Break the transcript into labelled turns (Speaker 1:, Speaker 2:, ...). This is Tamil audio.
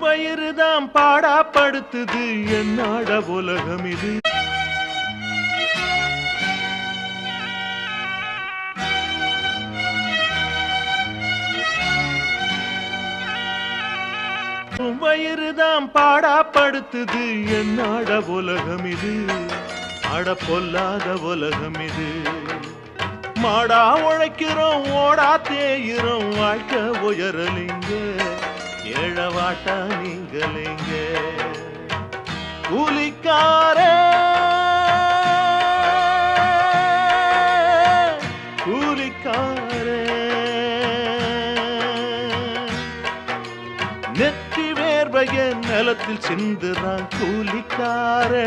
Speaker 1: வயிறுதான் பாடாப்படுத்துது என்னாட உலகம் இது. வயிறுதான் பாடாப்படுத்துது என்னாட உலகம் இது. அட பொல்லாத உலகம் இது. மாடா உழைக்கிறோம் ஓடா தேயிறோம் வாழ்க்கை உயரலிங்க ஏழவாட்டா நீங்கலிங்க. கூலிக்காரே கூலிக்காரே நெற்றி வேர்வைய நிலத்தில் சிந்துறான் கூலிக்காரே.